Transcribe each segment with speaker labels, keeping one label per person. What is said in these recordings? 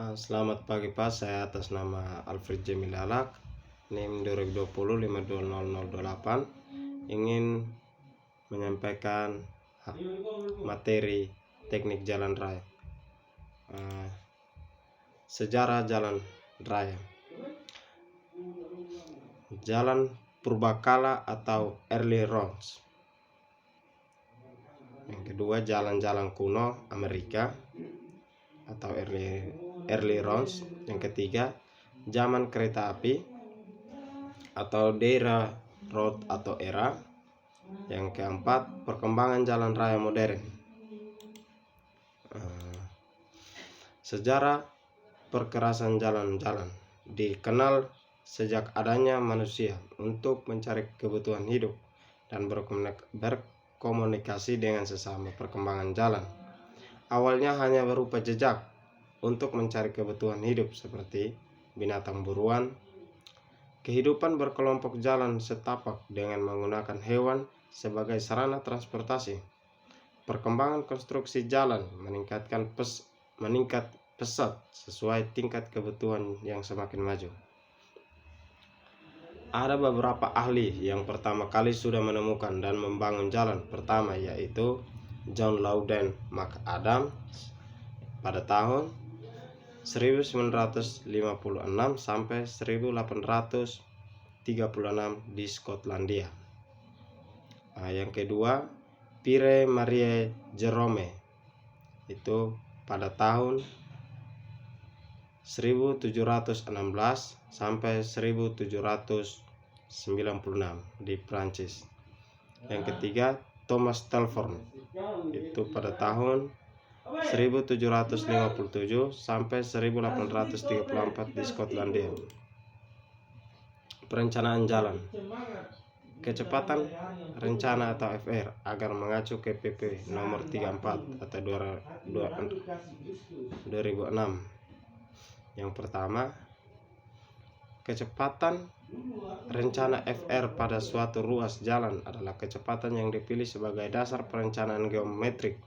Speaker 1: Selamat pagi Pak, saya atas nama Alfred Jamil Alak, NIM 2020-520028, ingin menyampaikan materi teknik jalan raya. Sejarah jalan raya. Jalan purbakala atau early roads. Yang kedua, jalan-jalan kuno Amerika atau early roads. Yang ketiga, zaman kereta api atau daerah road atau era. Yang keempat, perkembangan jalan raya modern. Sejarah perkerasan jalan-jalan dikenal sejak adanya manusia untuk mencari kebutuhan hidup dan berkomunikasi dengan sesama. Perkembangan jalan awalnya hanya berupa jejak untuk mencari kebutuhan hidup seperti binatang buruan. Kehidupan berkelompok jalan setapak dengan menggunakan hewan sebagai sarana transportasi. Perkembangan konstruksi jalan meningkat pesat sesuai tingkat kebutuhan yang semakin maju. Ada beberapa ahli yang pertama kali sudah menemukan dan membangun jalan pertama, yaitu John Loudon McAdams pada tahun 1956 sampai 1836 di Skotlandia. Yang kedua, Pierre Marie Jerome, itu pada tahun 1716 sampai 1796 di Prancis. Yang ketiga, Thomas Telford, itu pada tahun 1757 sampai 1834 di Skotlandia. Perencanaan jalan. Kecepatan rencana atau FR agar mengacu ke PP nomor 34 atau 2006. Yang pertama, kecepatan rencana FR pada suatu ruas jalan adalah kecepatan yang dipilih sebagai dasar perencanaan geometrik.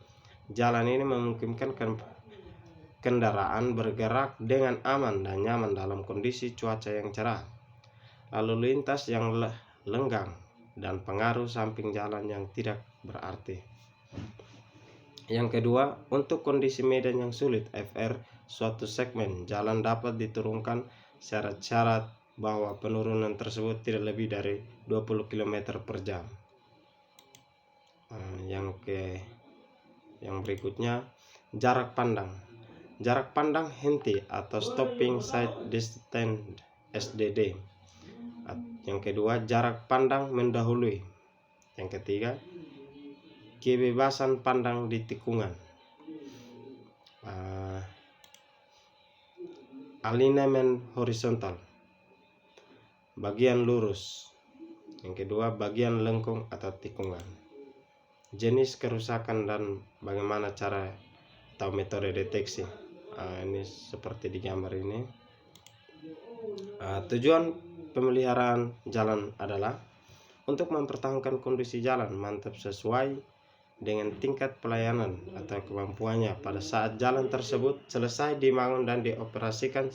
Speaker 1: Jalan ini memungkinkan kendaraan bergerak dengan aman dan nyaman dalam kondisi cuaca yang cerah, lalu lintas yang lenggang, dan pengaruh samping jalan yang tidak berarti. Yang kedua, untuk kondisi medan yang sulit, FR suatu segmen jalan dapat diturunkan syarat-syarat bahwa penurunan tersebut tidak lebih dari 20 km per jam. Yang berikutnya, jarak pandang. Jarak pandang henti atau stopping sight distance SDD. Yang kedua, jarak pandang mendahului. Yang ketiga, kebebasan pandang di tikungan. Alignment horizontal, bagian lurus. Yang kedua, bagian lengkung atau tikungan. Jenis kerusakan dan bagaimana cara atau metode deteksi. Ini seperti di gambar ini. Tujuan pemeliharaan jalan adalah untuk mempertahankan kondisi jalan mantap sesuai dengan tingkat pelayanan atau kemampuannya pada saat jalan tersebut selesai dibangun dan dioperasikan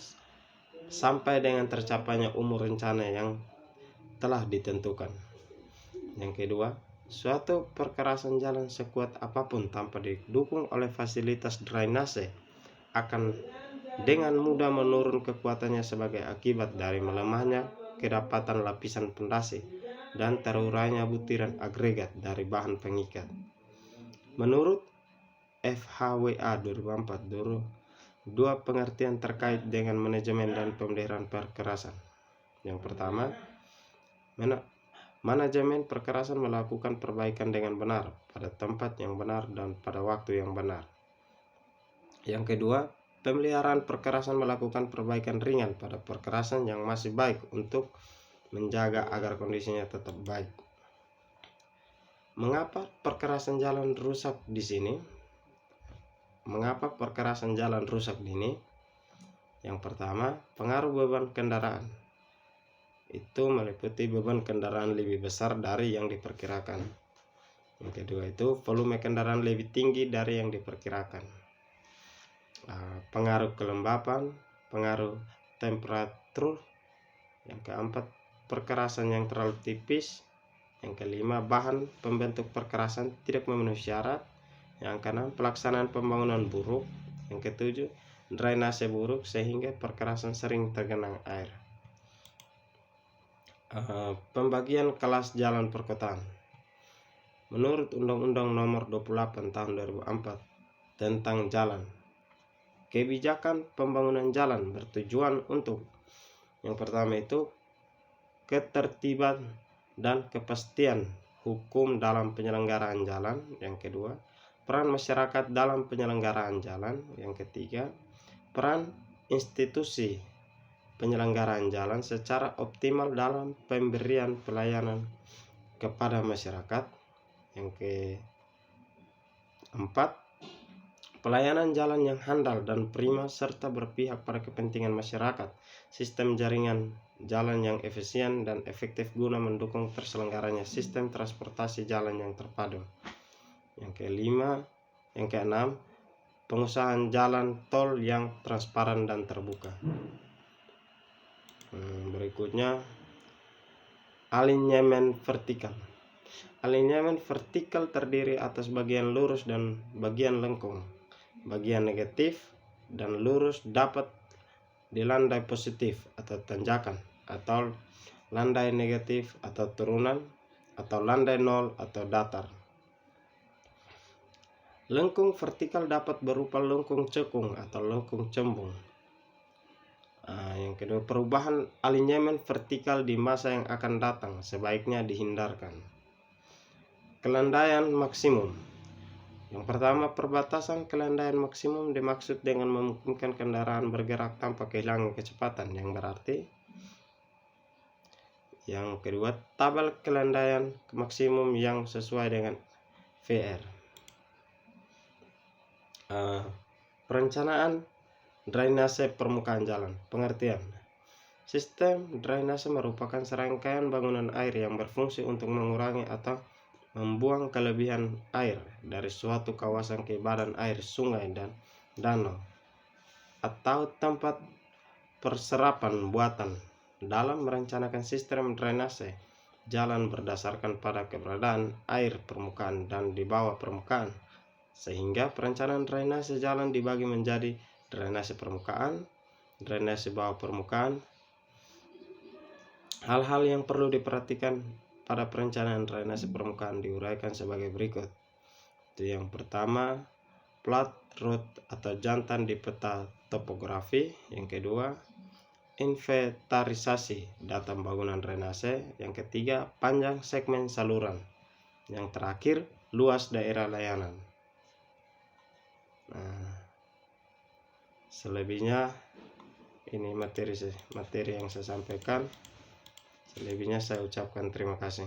Speaker 1: sampai dengan tercapainya umur rencana yang telah ditentukan. Yang kedua, suatu perkerasan jalan sekuat apapun tanpa didukung oleh fasilitas drainase akan dengan mudah menurun kekuatannya sebagai akibat dari melemahnya kedapatan lapisan pondasi dan terurainya butiran agregat dari bahan pengikat. Menurut FHWA 2004, dua pengertian terkait dengan manajemen dan pemeliharaan perkerasan. Yang pertama, manajemen perkerasan melakukan perbaikan dengan benar pada tempat yang benar dan pada waktu yang benar. Yang kedua, pemeliharaan perkerasan melakukan perbaikan ringan pada perkerasan yang masih baik untuk menjaga agar kondisinya tetap baik. Mengapa perkerasan jalan rusak di sini? Yang pertama, pengaruh beban kendaraan. Itu meliputi beban kendaraan lebih besar dari yang diperkirakan. Yang kedua itu volume kendaraan lebih tinggi dari yang diperkirakan. pengaruh kelembapan, pengaruh temperatur. Yang keempat, perkerasan yang terlalu tipis. Yang kelima, bahan pembentuk perkerasan tidak memenuhi syarat. Yang keenam, pelaksanaan pembangunan buruk. Yang ketujuh, drainase buruk sehingga perkerasan sering tergenang air. Pembagian kelas jalan perkotaan. Menurut Undang-Undang Nomor 28 Tahun 2004 tentang jalan, kebijakan pembangunan jalan bertujuan untuk yang pertama itu ketertiban dan kepastian hukum dalam penyelenggaraan jalan. Yang kedua, peran masyarakat dalam penyelenggaraan jalan. Yang ketiga, peran institusi penyelenggaraan jalan secara optimal dalam pemberian pelayanan kepada masyarakat. Yang keempat, pelayanan jalan yang handal dan prima serta berpihak pada kepentingan masyarakat, sistem jaringan jalan yang efisien dan efektif guna mendukung terselenggaranya sistem transportasi jalan yang terpadu. Yang keenam, pengusahaan jalan tol yang transparan dan terbuka. Berikutnya, alinyemen vertikal. Alinyemen vertikal terdiri atas bagian lurus dan bagian lengkung. Bagian negatif dan lurus dapat di landai positif atau tanjakan, atau landai negatif atau turunan, atau landai nol atau datar. Lengkung vertikal dapat berupa lengkung cekung atau lengkung cembung. Yang kedua, perubahan alinyemen vertikal di masa yang akan datang sebaiknya dihindarkan. Kelandaian maksimum. Yang pertama, perbatasan kelandaian maksimum dimaksud dengan memungkinkan kendaraan bergerak tanpa kehilangan kecepatan, yang berarti. Yang kedua, tabel kelandaian maksimum yang sesuai dengan VR. Perencanaan drainase permukaan jalan. Pengertian: sistem drainase merupakan serangkaian bangunan air yang berfungsi untuk mengurangi atau membuang kelebihan air dari suatu kawasan ke badan air, sungai, dan danau atau tempat perserapan buatan. Dalam merencanakan sistem drainase jalan berdasarkan pada keberadaan air permukaan dan di bawah permukaan, sehingga perencanaan drainase jalan dibagi menjadi drainase permukaan, drainase bawah permukaan. Hal-hal yang perlu diperhatikan pada perencanaan drainase permukaan diuraikan sebagai berikut. Itu yang pertama, plat route atau jantan di peta topografi. Yang kedua, inventarisasi data bangunan drainase. Yang ketiga, panjang segmen saluran. Yang terakhir, luas daerah layanan. Selebihnya ini materi yang saya sampaikan. Selebihnya saya ucapkan terima kasih.